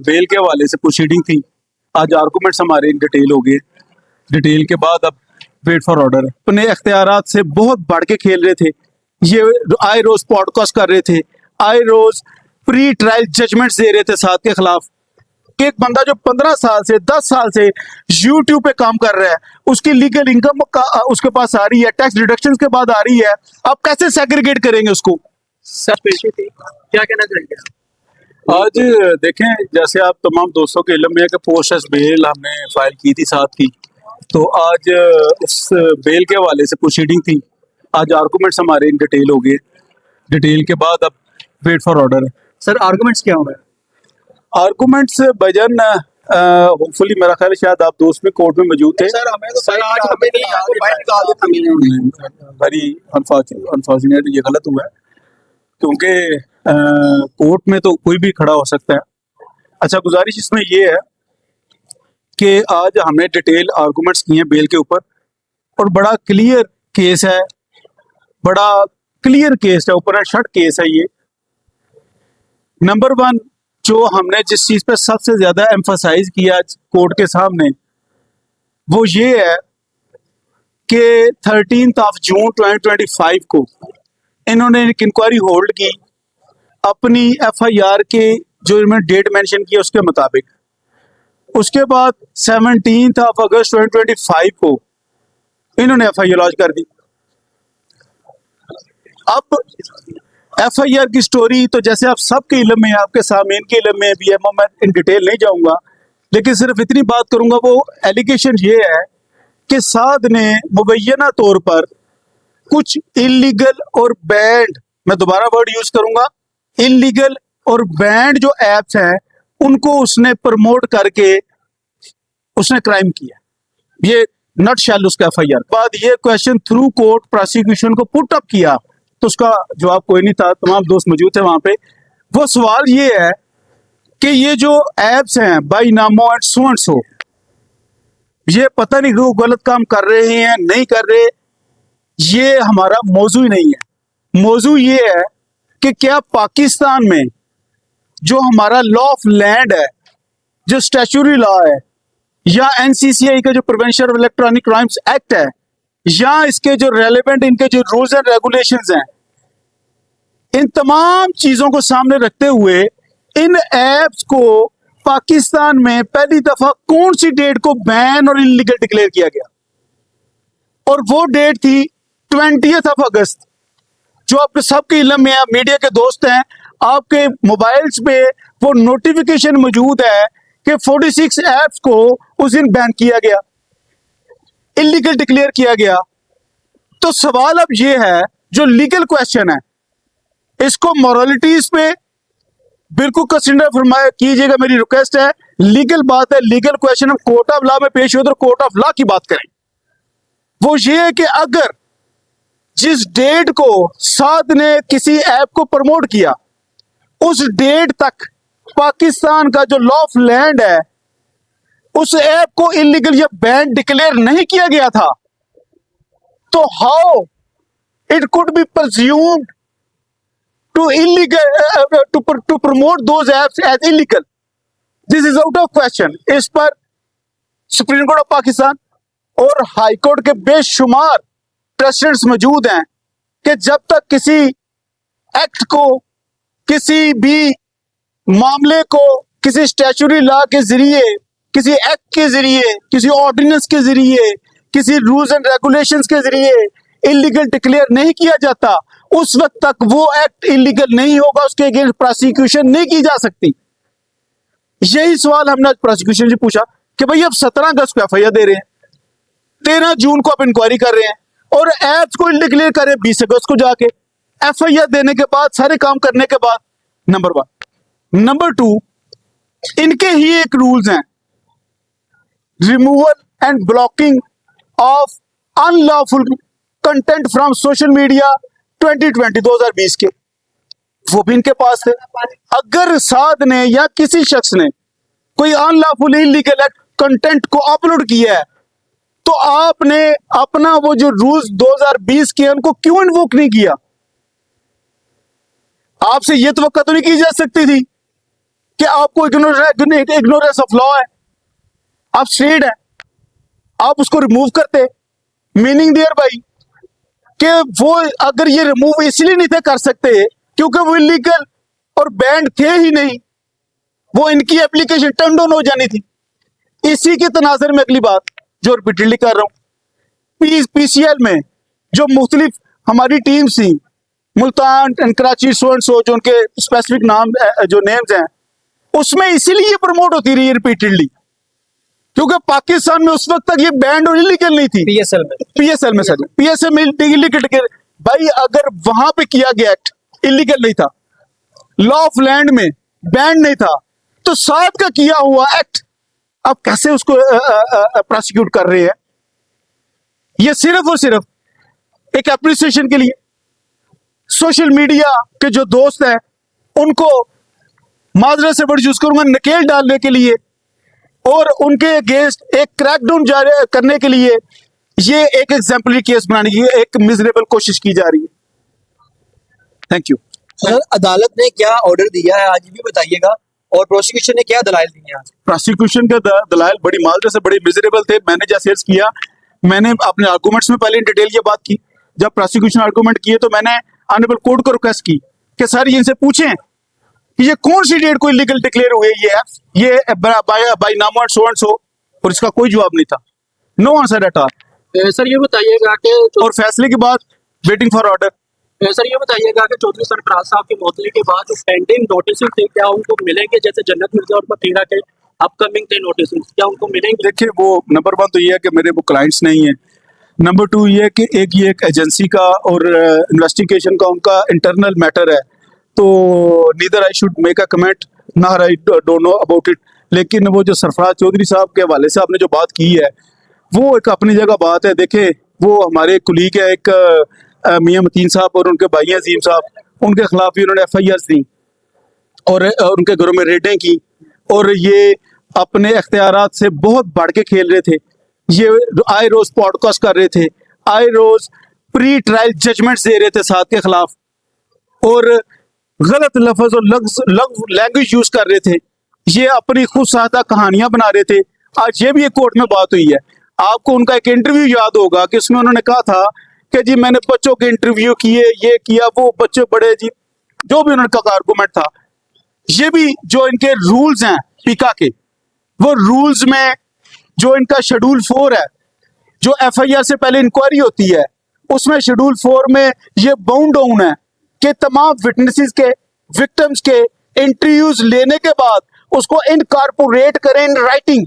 Bell के हवाले से प्रोसीडिंग थी, आज आर्गूमेंट्स हमारे इन डिटेल हो गए। डिटेल के बाद अब वेट फॉर ऑर्डर है। अपने इख्तियारात से बहुत बढ़ के खेल रहे थे। ये आए रोज पॉडकास्ट कर रहे थे, आए रोज प्री ट्रायल जजमेंट्स दे रहे थे साथ के खिलाफ। एक बंदा जो 15 साल से 10 साल से यूट्यूब पे काम कर रहा है, उसकी लीगल इनकम उसके पास आ रही है, टैक्स डिडक्शन के बाद आ रही है, आप कैसे सेग्रीगेट करेंगे उसको? सर पेशी थी, क्या कहना चाहेंगे? आज देखें, जैसे आप तमाम दोस्तों के इल्म में है कि पोस्ट बेल हमने फाइल की थी 7 की, तो आज उस बेल के हवाले से प्रोसीडिंग थी, आज आर्गूमेंट्स हमारे इन डिटेल हो गए। डिटेल के बाद अब वेट फॉर ऑर्डर है। सर आर्गुमेंट्स क्या होंगे? आर्गूमेंट्स भजन होपफुली मेरा ख्याल है शायद आप दोस्त भी कोर्ट में मौजूद थे। सर हमें तो सर आज हमें नहीं, आपको बाइट निकाल दिया हमें। वेरी अनफॉर्चुनेट, ये गलत हुआ है क्योंकि कोर्ट में तो कोई भी खड़ा हो सकता है। अच्छा, गुजारिश इसमें ये है कि आज हमने डिटेल आर्गूमेंट्स किए हैं बेल के ऊपर, और बड़ा क्लियर केस है, बड़ा क्लियर केस है, ऊपर शर्ट केस है। ये नंबर 1 जो हमने जिस चीज पे सबसे ज्यादा एम्फसाइज किया कोर्ट के सामने, वो ये है कि 13 जून 2025 को इन्होंने एक इंक्वायरी होल्ड की अपनी FIR के जो इन्होंने डेट मेंशन किया उसके मुताबिक। उसके बाद 17 अगस्त 2025 को इन्होंने FIR लॉन्च कर दी। अब FIR की स्टोरी तो जैसे आप सबके इल्म में, आपके सामीन के इल्म में भी है, मैं इन डिटेल नहीं जाऊंगा, लेकिन सिर्फ इतनी बात करूंगा। वो एलिगेशन ये है कि साद ने मुबैना तौर पर कुछ इलीगल और बैंड, मैं दोबारा वर्ड यूज करूंगा, इलीगल और बैंड जो एप्स हैं उनको उसने प्रमोट करके उसने क्राइम किया। ये नट शैल उसका FIR। बाद ये क्वेश्चन थ्रू कोर्ट प्रोसिक्यूशन को पुट अप किया तो उसका जवाब कोई नहीं था, तमाम दोस्त मौजूद थे वहां पे। वो सवाल ये है कि ये जो एप्स हैं बाई नामो एंड सो, ये पता नहीं वो गलत काम कर रहे हैं नहीं कर रहे, ये हमारा मौजू ही नहीं है। मौजू ये है कि क्या पाकिस्तान में जो हमारा लॉ ऑफ लैंड है, जो स्टैच्यूटरी लॉ है, या NCCI का जो prevention of electronic crimes act है, या इसके जो रेलेवेंट इनके जो रूल्स एंड रेगुलेशंस हैं, इन तमाम चीजों को सामने रखते हुए इन एप्स को पाकिस्तान में पहली दफा कौन सी डेट को बैन और इलीगल डिक्लेयर किया गया? और वो डेट थी 20 अगस्त, जो आपके सबके इल्म में है, मीडिया के दोस्त हैं, आपके मोबाइल्स पे वो नोटिफिकेशन मौजूद है कि 46 एप्स को उस दिन बैन किया गया, इलीगल डिक्लेयर किया गया। तो सवाल अब ये है, जो लीगल क्वेश्चन है, इसको मोरालिटीज पे बिल्कुल कंसिडर फरमाया कीजिएगा, मेरी रिक्वेस्ट है। लीगल बात है, लीगल क्वेश्चन हम कोर्ट ऑफ लॉ में पेश हो तो कोर्ट ऑफ लॉ की बात करें। वो ये है कि अगर जिस डेट को साद ने किसी ऐप को प्रमोट किया, उस डेट तक पाकिस्तान का जो लॉ ऑफ लैंड है, उस ऐप को इलीगल या बैन डिक्लेयर नहीं किया गया था, तो how it could be presumed to illegal to promote those apps as illegal? This is out of question। इस पर सुप्रीम कोर्ट ऑफ पाकिस्तान और हाई कोर्ट के बेशुमार प्रेसिडेंट्स मौजूद हैं कि जब तक किसी एक्ट को, किसी भी मामले को किसी स्टैच्यूटरी लॉ के जरिए, किसी एक्ट के जरिए, किसी ऑर्डिनेंस के जरिए, किसी रूल्स एंड रेगुलेशंस के जरिए इलीगल डिक्लेयर नहीं किया जाता, उस वक्त तक वो एक्ट इलीगल नहीं होगा, उसके अगेंस्ट प्रोसिक्यूशन नहीं की जा सकती। यही सवाल हमने आज प्रोसिक्यूशन से पूछा कि भाई अब 17 अगस्त को FIR दे रहे हैं, 13 जून को आप इंक्वायरी कर रहे हैं, और एप्स को डिक्लेयर करें 20 अगस्त को जाके। FIR देने के बाद, सारे काम करने के बाद, नंबर 1। नंबर 2, इनके ही एक रूल्स हैं, removal and blocking of unlawful content from social media 2020 के, वो भी इनके पास थे। अगर साद ने या किसी शख्स ने कोई अनलॉफुल इलीगल कंटेंट को अपलोड किया है, तो आपने अपना वो जो रूल्स 2020 के उनको क्यों इन्वोक नहीं किया? आपसे ये तवक्का तो नहीं की जा सकती थी कि आपको इग्नोरेंस ऑफ लॉ है, आप स्ट्रेट है, आप उसको रिमूव करते, मीनिंग देयर बाई कि वो अगर ये रिमूव इसलिए नहीं थे कर सकते क्योंकि वो इलीगल और बैंड थे ही नहीं, वो इनकी एप्लीकेशन टर्न डाउन हो जानी थी। इसी के तनाजर में अगली बात जो रिपीटेडली कर रहा हूं, पीसीएल में जो मुख्तलिफ हमारी टीम थी, मुल्तान एंड कराची सो जो उनके स्पेसिफिक नाम जो नेम्स हैं, उसमें इसीलिए प्रमोट होती रही रिपीटेडली क्योंकि पाकिस्तान में उस वक्त तक ये बैंड और इलीगल नहीं थी। पीएसएल में सर, पीएसएल में इलीगल भाई, अगर वहां पे किया गया एक्ट इलीगल नहीं था, लॉ ऑफ लैंड में बैंड नहीं था, तो साहब का किया हुआ एक्ट आप कैसे उसको प्रोसिक्यूट कर रहे हैं? ये सिर्फ और सिर्फ एक एप्रिसिएशन के लिए, सोशल मीडिया के जो दोस्त हैं उनको माजरत से वर्ड यूज करूंगा नकेल डालने के लिए और उनके अगेंस्ट एक क्रैकडाउन जारी करने के लिए ये एक एग्जाम्पलरी केस बनाने की एक मिजरेबल कोशिश की जा रही है। थैंक यू सर, अदालत ने क्या ऑर्डर दिया है आज भी बताइएगा, और प्रोसिक्यूशन ने क्या दलाइल दिए हैं? प्रोसिक्यूशन के दलाइल बड़ी माजरत से बड़े मिजरेबल थे। मैंने जैसे अर्ज किया, मैंने अपने आर्गूमेंट्स में पहले इन डिटेल ये बात की। जब प्रोसिक्यूशन आर्गूमेंट किए तो मैंने ऑनरेबल कोर्ट को रिक्वेस्ट की कि सर इनसे पूछें कि ये कौन सी डेट को इलीगल डिक्लेयर हुए ये बाय नाम एंड सो, और इसका कोई जवाब नहीं था। No answer at all. Sir ये बताइएगा कि और फैसले के बाद वेटिंग फॉर ऑर्डर। सर ये बताइएगा कि चौधरी सरफराज साहब की मौतली के बाद जो पेंडिंग नोटिस थे क्या उनको मिलेंगे? जैसे जन्नत मिर्जा और बतीरा के अपकमिंग थे नोटिस, क्या उनको मिलेंगे? देखिए, वो नंबर वन तो ये है कि मेरे वो क्लाइंट्स नहीं है। नंबर टू ये है कि ये एक एजेंसी का और इन्वेस्टिगेशन का उनका इंटरनल मैटर है, तो neither I should make a comment nor I don't know about it. लेकिन वो जो सरफराज चौधरी साहब के हवाले से आपने जो बात की है वो एक अपनी जगह बात है। देखे, वो हमारे कुलीग है एक मियां मतीन साहब और उनके भाई अजीम साहब, उनके खिलाफ भी उन्होंने FIR दी और उनके घरों में रेडें की, और ये अपने अख्तियारात से बहुत बढ़ के खेल रहे थे। ये आए रोज पॉडकास्ट कर रहे थे, आए रोज प्री ट्रायल जजमेंट्स दे रहे थे साथ के खिलाफ, और गलत लफ्ज और लैंग्वेज यूज कर रहे थे। ये अपनी खुद सादा कहानियां बना रहे थे। आज ये भी एक कोर्ट में बात हुई है, आपको उनका एक इंटरव्यू याद होगा कि उसमें उन्होंने कहा था कि जी मैंने बच्चों के इंटरव्यू किए, ये किया, वो बच्चे बड़े, जी जो भी उन्होंने कहा आर्गूमेंट था। ये भी जो इनके रूल्स हैं पीका के, वो रूल्स में जो इनका शेड्यूल 4 है, जो FIR से पहले इंक्वायरी होती है, उसमें शेड्यूल 4 में ये बाउंड डाउन है कि तमाम विटनेसेस के, विक्टिम्स के इंटरव्यूज लेने के बाद उसको इनकॉर्पोरेट करें इन राइटिंग।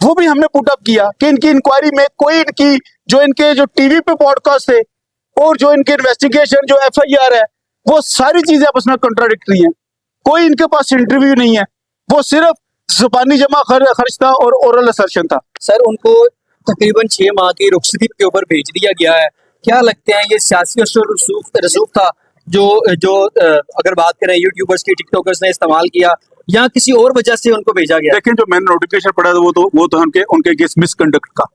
वो भी हमने पुट अप किया कि इनकी इंक्वायरी में कोई इनकी जो टीवी पे पॉडकास्ट थे और जो इनके इन्वेस्टिगेशन जो FIR है, वो सारी चीजें आपस में कंट्राडिक्टरी हैं। कोई इनके पास इंटरव्यू नहीं है, वो सिर्फ जुबानी जमा खर्च था और ओरल असर्शन था। सर, उनको तकरीबन 6 माह की रुखसती के ऊपर भेज दिया गया है। क्या लगते हैं ये सियासी रसूख था जो अगर बात करें यूट्यूबर्स की, टिकटॉकर्स ने इस्तेमाल किया, या किसी और वजह से उनको भेजा गया? लेकिन जो मैंने नोटिफिकेशन पढ़ा था वो तो उनके केस मिसकंडक्ट का,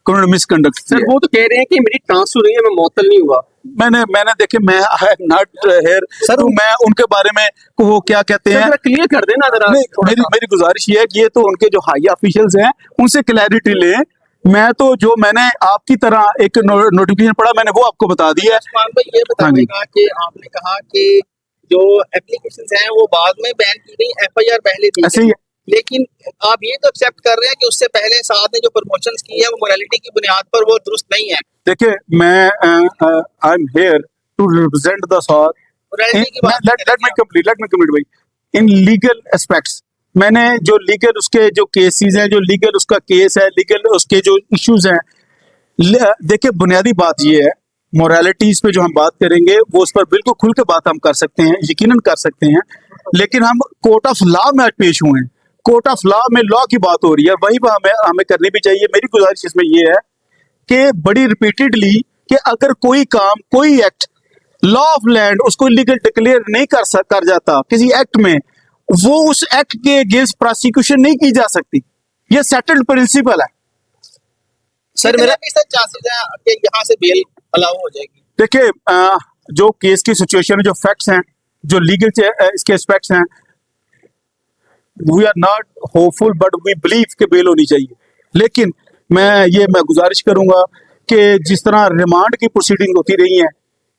उन्होंने मिसकंडक्ट किया। सर वो तो कह रहे हैं कि मेरी ट्रांसफर हुई है, मैं मुअत्तल नहीं हुआ। मैंने देखे, मैं नॉट हेयर सर, तो मैं उनके बारे में वो क्या कहते हैं क्लियर कर देना जरा। मेरी गुजारिश ये है कि ये तो उनके जो हाई ऑफिशियल्स हैं उनसे क्लैरिटी लें। मैं तो जो मैंने आपकी तरह एक नोटिफिकेशन पढ़ा, मैंने वो आपको बता दिया है। ये बताइएगा कि आपने कहा कि जो एप्लीकेशंस हैं वो बाद में बैन की गई, FIR पहले थी, ऐसे ही है। लेकिन आप ये तो एक्सेप्ट कर रहे हैं कि उससे पहले साथ ने जो प्रमोशंस की है वो मोरालिटी की बुनियाद पर वो दुरुस्त नहीं है। देखिए, मैं I am here to represent the sore. Let me complete भाई। इन लीगल एस्पेक्ट्स मैंने जो लीगल उसके जो केसेस हैं, जो लीगल उसका केस है, लीगल उसके जो इश्यूज हैं, देखिए बुनियादी बात ये है, मोरालिटीज पे जो हम बात करेंगे वो उस पर बिल्कुल खुल के बात हम कर सकते हैं, यकीनन कर सकते हैं, लेकिन हम कोर्ट ऑफ लॉ में पेश हुए हैं। कोर्ट ऑफ लॉ में लॉ की बात हो रही है, वही हमें करनी भी चाहिए। मेरी गुजारिश इसमें ये है कि बड़ी रिपीटेडली कि अगर कोई काम, कोई एक्ट लॉ ऑफ लैंड उसको इलीगल डिक्लेयर नहीं कर जाता किसी एक्ट में, वो उस एक्ट के अगेंस्ट प्रोसिक्यूशन नहीं की जा सकती। ये सेटल्ड प्रिंसिपल है। सर मेरा चांसेस है कि यहाँ से बेल अलाउ हो जाएगी। देखिए, जो केस की सिचुएशन है, जो फैक्ट्स हैं, जो लीगल इसके एस्पेक्ट्स हैं, we are not hopeful but we believe कि बेल होनी चाहिए। लेकिन मैं गुजारिश करूंगा कि जिस तरह रिमांड की प्रोसीडिंग होती रही है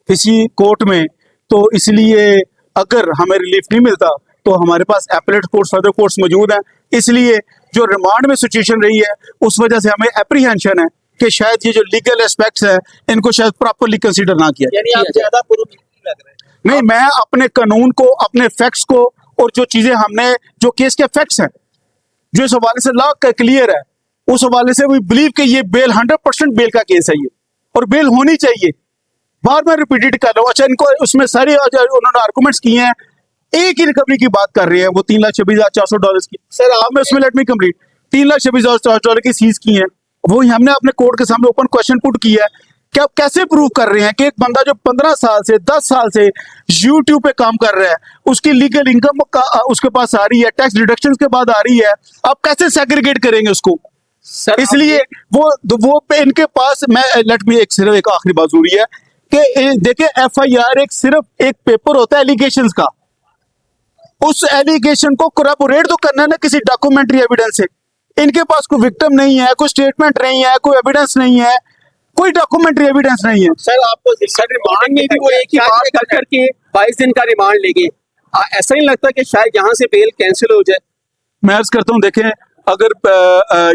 इसी कोर्ट में, तो इसलिए अगर हमें रिलीफ नहीं मिलता तो हमारे पास एपलेट कोर्ट्स, फर्दर कोर्ट्स मौजूद हैं। इसलिए जो रिमांड में सिचुएशन रही है उस वजह से हमें एप्रीहेंशन है कि शायद ये जो लीगल एस्पेक्ट्स है इनको शायद प्रॉपरली कंसीडर ना किया। यानी आप ज्यादा प्रोबेबली लग रहे हैं। नहीं, मैं अपने कानून को, अपने फैक्ट्स को और जो चीजें हमने, जो केस के फैक्ट्स हैं, जो इस हवाले से लॉ का क्लियर है, उस हवाले से वी बिलीव कि ये बेल 100% बेल का केस है ये, और बेल होनी चाहिए। बार बार रिपीटेड कर रहा हूँ। अच्छा, इनको उसमें सारे उन्होंने आर्गूमेंट्स किए हैं, एक ही रिकवरी की बात कर रहे हैं वो $3,26,400 की। सर अब मैं उसमें लेट मी कंप्लीट, $3,26,400 की सीज की हैं, वो ही हमने अपने कोर्ट के सामने ओपन क्वेश्चन पुट किया है कि आप कैसे प्रूव कर रहे हैं कि एक बंदा जो 15 साल से 10 साल से यूट्यूब पे काम कर रहा है, उसकी लीगल इनकम का उसके पास आ रही है, टैक्स डिडक्शंस के बाद आ रही है, आप कैसे सेग्रीगेट करेंगे उसको? सर इसलिए वो पे इनके पास, मैं लेट मी सिर्फ एक आखिरी बात जरूरी है कि देखिए FIR सिर्फ एक पेपर होता है एलिगेशंस का, उस एलिगेशन को कोरैबोरेट तो करना है ना किसी डॉक्यूमेंट्री एविडेंस से। इनके पास कोई विक्टिम नहीं है, कोई स्टेटमेंट नहीं है, कोई एविडेंस नहीं है, कोई डॉक्यूमेंट्री एविडेंस नहीं है। सर आपको सर रिमांड में भी वो एक ही बात कर करके 22 दिन का रिमांड लेंगे। ऐसा नहीं लगता कि शायद यहाँ से बेल कैंसिल हो जाए? मैं अर्ज करता हूँ, देखें अगर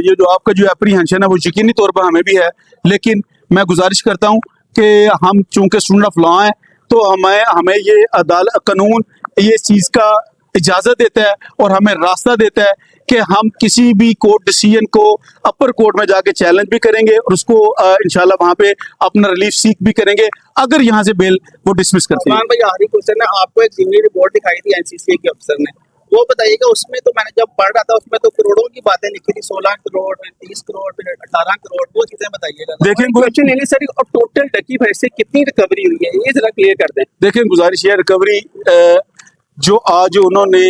ये जो आपका जो एप्रीहेंशन है वो यकीनी तौर पर हमें भी है, लेकिन मैं गुजारिश करता हूँ कि हम चूंकि स्टूडेंट ऑफ लॉ हैं तो हमें ये अदालत, कानून ये चीज़ का इजाज़त देता है और हमें रास्ता देता है कि हम किसी भी कोर्ट डिसीजन को अपर कोर्ट में जाके चैलेंज भी करेंगे और उसको इंशाल्लाह वहां पे अपना रिलीफ सीख भी करेंगे अगर यहाँ से बेल वो डिसमिस करते हैं। उस्मान भाई, आखिरी क्वेश्चन है, आपको एक जिमनी रिपोर्ट दिखाई थी NCCA के अफसर ने, वो बताइएगा। उसमें तो मैंने जब पढ़ रहा था उसमें तो करोड़ों की बातें लिखी थी, 16 करोड़, 30 करोड़, फिर 18 करोड़, वो चीजें बताइएगा। देखें क्वेश्चन नहीं सर, और टोटल टकी भाई से कितनी रिकवरी हुई है ये जरा क्लियर कर दें। देखें, गुजारिश है, रिकवरी जो आज उन्होंने,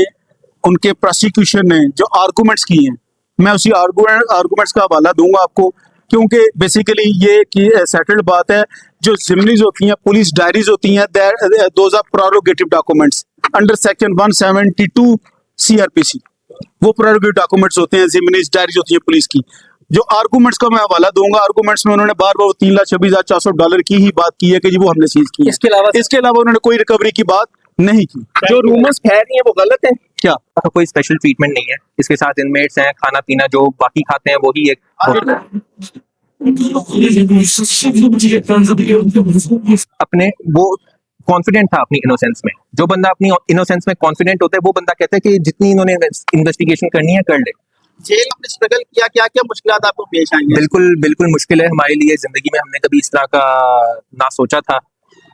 उनके प्रोसिक्यूशन ने जो आर्गूमेंट्स किए हैं, मैं उसी आर्गूमेंट्स का हवाला दूंगा आपको, क्योंकि बेसिकली ये कि सेटल्ड बात है। जो जिमनीज होती हैं, पुलिस डायरीज होती हैं, those are prorogative documents under section 172 CRPC, वो प्रोरोगेटिव डॉक्यूमेंट्स होते हैं, जिमनीज डायरीज होती है पुलिस की। जो आर्गूमेंट्स का मैं हवाला दूंगा, आर्गूमेंट्स में उन्होंने बार बार $3,26,400 की ही बात की है कि जी वो हमने सीज की है। इसके अलावा उन्होंने कोई रिकवरी की बात नहीं की। जो रूमर्स फैल रही हैं वो गलत है क्या? कोई स्पेशल ट्रीटमेंट नहीं है, इसके साथ इनमेट्स हैं, खाना पीना जो बाकी खाते हैं वही एक अपने वो कॉन्फिडेंट था अपनी इनोसेंस में। जो बंदा अपनी इनोसेंस में कॉन्फिडेंट होता है वो बंदा कहता है कि जितनी इन्होंने इन्वेस्टिगेशन करनी है कर ले। जेल में स्ट्रगल किया, क्या क्या मुश्किलात आपको पेश आई हैं? बिल्कुल बिल्कुल मुश्किल है हमारे लिए। जिंदगी में हमने कभी इस तरह का ना सोचा था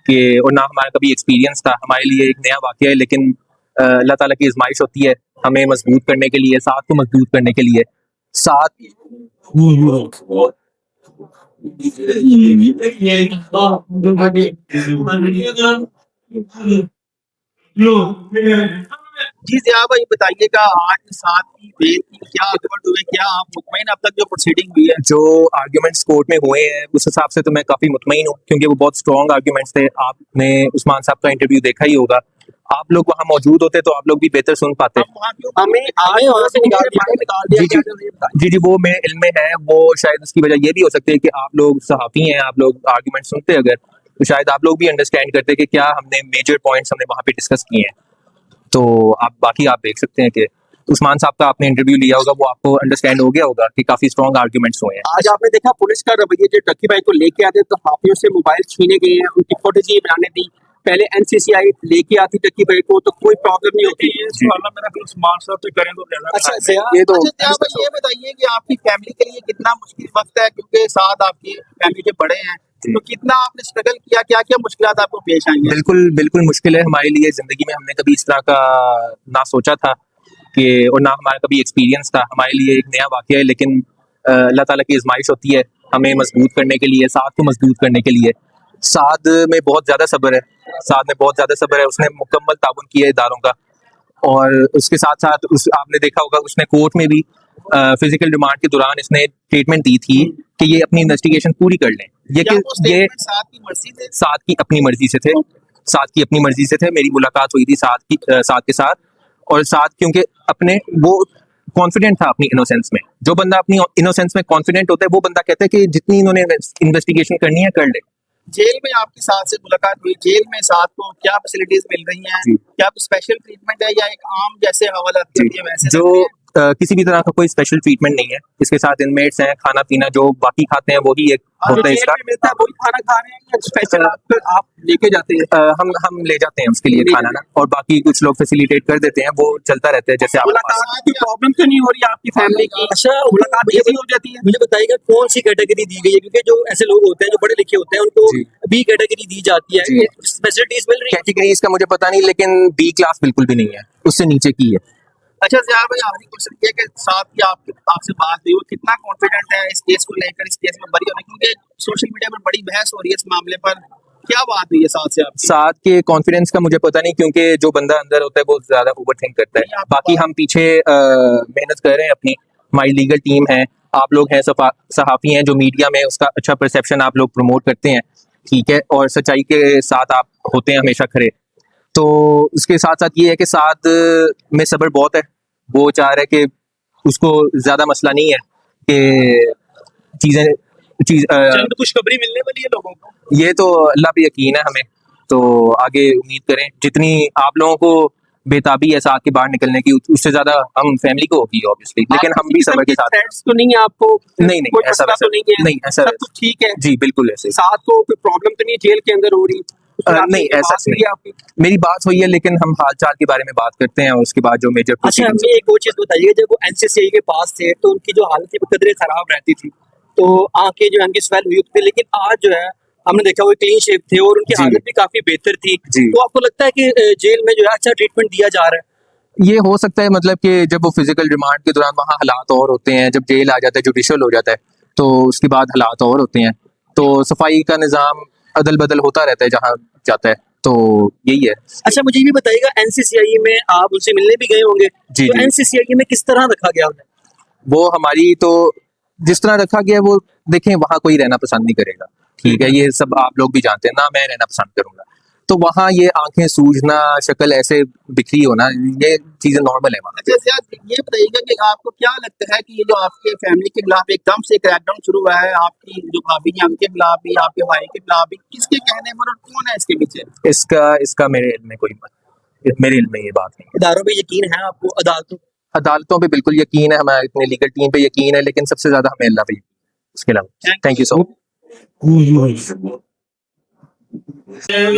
कि, और ना हमारा कभी एक्सपीरियंस था। हमारे लिए एक नया वाक़या है, लेकिन अल्लाह ताला की आजमाइश होती है हमें मजबूत करने के लिए, साथ को मजबूत करने के लिए। साथ जी ज़िया भाई, बताइएगा आज 7 की बेल की क्या आर्गुमेंट हुए, क्या आप मुतमईन अब तक जो प्रोसीडिंग हुई है? जो आर्ग्यूमेंट्स कोर्ट में हुए हैं उस हिसाब से तो मैं काफी मुतमईन हूँ, क्योंकि वो बहुत स्ट्रॉन्ग आर्ग्यूमेंट्स थे। आपने उस्मान साहब का इंटरव्यू देखा ही होगा, आप लोग वहाँ मौजूद होते तो आप लोग भी बेहतर सुन पाते। हम वहाँ क्यों हमें वहाँ से निकाल दिया जी जी जी, वो मेरे इल्म में है। वो शायद उसकी वजह ये भी हो सकती है कि आप लोग सहाफ़ी हैं, आप लोग आर्ग्यूमेंट सुनते अगर, तो शायद आप लोग भी अंडरस्टैंड करते कि क्या हमने मेजर पॉइंट्स हमने वहाँ पे डिस्कस किए हैं। तो बाकी आप देख सकते हैं कि उस्मान साहब का आपने इंटरव्यू लिया होगा, वो आपको अंडरस्टैंड हो गया होगा कि काफी स्ट्रॉन्ग आर्ग्यूमेंट्स हुए हैं। आज आपने देखा पुलिस का रवैया, जो टक्की भाई को लेके आते तो हाफियों से मोबाइल छीने गए हैं, उनकी फुटेज ही बनाने दी। पहले NCCI लेके आती टक्की भाई को तो कोई प्रॉब्लम नहीं होती है। मेरा फिर उस्मान साहब से करें तो अच्छा ये तो ये बताइए कि आपकी फैमिली के लिए कितना मुश्किल वक्त है, क्योंकि साथ आपकी फैमिली के बड़े हैं, तो कितना आपने स्ट्रगल किया, क्या क्या मुश्किलात आपको पेश आई हैं? बिल्कुल बिल्कुल मुश्किल है हमारे लिए। जिंदगी में हमने कभी इस तरह का ना सोचा था कि, और ना हमारा कभी एक्सपीरियंस था। हमारे लिए एक नया वाक़या है, लेकिन अल्लाह ताला की आजमाइश होती है हमें मजबूत करने के लिए, साथ को मजबूत करने के लिए। साद में बहुत ज़्यादा सब्र है, साद में बहुत ज़्यादा सब्र है। उसने मुकम्मल ताउन किया है इदारों का, और उसके साथ साथ आपने देखा होगा उसने कोर्ट में भी फिजिकल रिमांड के दौरान इसने स्टेटमेंट दी थी कि ये अपनी इन्वेस्टिगेशन पूरी कर लें। ये क्या कि वो ये statement साथ की मर्जी से? साथ की अपनी मर्जी से थे, साथ की अपनी मर्जी से थे। मेरी मुलाकात हुई थी साथ के साथ, और साथ क्योंकि अपने वो कॉन्फिडेंट था अपनी इनोसेंस में। जो बंदा अपनी इनोसेंस में कॉन्फिडेंट होता है वो बंदा कहता है कि जितनी इन्होंने इन्वेस्टिगेशन करनी है कर ले। जेल में आपके साथ से मुलाकात हुई, जेल में साथ को क्या फैसिलिटीज मिल रही हैं, जी। क्या स्पेशल ट्रीटमेंट है या एक आम जैसे हवालात जी। होती है वैसे जो रहते हैं? किसी भी तरह का कोई स्पेशल ट्रीटमेंट नहीं है। इसके साथ इनमेट्स हैं, खाना पीना जो बाकी खाते हैं वही एक जो होता है जेल इसका। में मिलता है वही खाना खा रहे हैं या स्पेशल आप लेके जाते हैं? हम ले जाते हैं उसके लिए खाना ना, और बाकी कुछ लोग फैसिलिटेट कर देते हैं, वो चलता रहता है जैसे आप मुलाकात की प्रॉब्लम तो नहीं हो रही आपकी फैमिली की? अच्छा, मुलाकात ये भी हो जाती है? मुझे बताइएगा कौन सी कैटेगरी दी गई है, क्योंकि जो ऐसे लोग होते हैं जो पढ़े लिखे होते हैं उनको जी। बी कैटेगरी दी जाती है, जी। फैसिलिटीज मिल रही है? कैटेगरीज का मुझे पता नहीं, लेकिन बी क्लास बिल्कुल भी नहीं है, उससे नीचे की है। अच्छा ज़ियाद भाई, आखिरी क्वेश्चन ये है कि साथ की आपसे बात हुई, वो कितना कॉन्फिडेंट है इस केस को लेकर, इस केस में बरी होने, क्योंकि सोशल मीडिया पर बड़ी बहस हो रही है इस मामले पर, क्या बात हुई है साथ से आपकी? साथ के कॉन्फिडेंस का मुझे पता नहीं, क्योंकि जो बंदा अंदर होता है वो ज्यादा ओवरथिंक करता है। बाकी हम पीछे मेहनत कर रहे हैं अपनी, हमारी लीगल टीम है, आप लोग हैं, सहाफी हैं जो मीडिया में उसका अच्छा परसेप्शन आप लोग प्रमोट करते हैं, ठीक है, और सच्चाई के साथ आप होते हैं हमेशा खड़े। तो उसके साथ साथ ये है कि साथ में सब्र बहुत है, वो चाह रहा है कि उसको ज्यादा मसला नहीं है कि चंद खुशखबरी मिलने वाली है लोगों को? ये तो अल्लाह पे यकीन है हमें, तो आगे उम्मीद करें। जितनी आप लोगों को बेताबी है साथ के बाहर निकलने की, उससे ज्यादा हम फैमिली को होगी ऑब्वियसली, लेकिन हम भी सब्र के साथ। थ्रेट्स तो नहीं है आपको? नहीं कोई ऐसा मसला वैसा तो नहीं है? नहीं, ऐसा सब कुछ ठीक है? जी बिल्कुल ऐसे। साथ को कोई प्रॉब्लम तो नहीं है जेल के अंदर हो रही? नहीं ऐसा नहीं, आपकी? मेरी बात हुई है, लेकिन हम हाल चाल के बारे में बात करते हैं और उसके बाद जो मेजर अच्छा, हमें एक और चीज बताइए, जब वो एनसीसीआई के पास थे तो उनकी जो हालत थी वो कदरे खराब रहती थी, तो आंखें जो उनकी स्वेल हुई थी, लेकिन आज जो है हमने देखा वो क्लीन शेप थे और उनकी जी। हालत भी काफी बेहतर थी। जी। तो आपको लगता है कि जेल में जो है अच्छा ट्रीटमेंट दिया जा रहा है? ये हो सकता है, मतलब कि जब वो फिजिकल रिमांड के दौरान वहाँ हालात और होते हैं, जब जेल आ जाता है, जुडिशियल हो जाता है, तो उसके बाद हालात और होते हैं, तो सफाई का निज़ाम अदल बदल होता रहता है जहाँ जाता है, तो यही है। अच्छा, मुझे ये भी बताइएगा, एनसीसीआई में आप उनसे मिलने भी गए होंगे, जी, तो जी। एनसीसीआई में किस तरह रखा गया उन्हें? वो हमारी तो जिस तरह रखा गया वो देखें, वहाँ कोई रहना पसंद नहीं करेगा, ठीक है, ये सब आप लोग भी जानते हैं ना, मैं रहना पसंद करूंगा, तो वहाँ ये आंखें सूजना, शक्ल ऐसे बिखरी होना, ये चीजें नॉर्मल है वहाँ। अच्छा ज़ियाद, ये बताइएगा कि आपको क्या लगता है कि ये जो आपके फैमिली के खिलाफ एकदम से क्रैकडाउन शुरू हुआ है, आपकी जो भाभी हैं उनके खिलाफ भी, आपके भाई के खिलाफ भी, किसके कहने पर और कौन है इसके पीछे? इसका मेरे इल्म में मेरे इल्म में ये बात नहीं। इदारों पे यकीन है आपको? अदालतों पे बिल्कुल यकीन है, हमारे इतने लीगल टीम पे यकीन है, लेकिन सबसे ज्यादा हमें अल्लाह पे। उसके अलावा thank you so much. Ayo,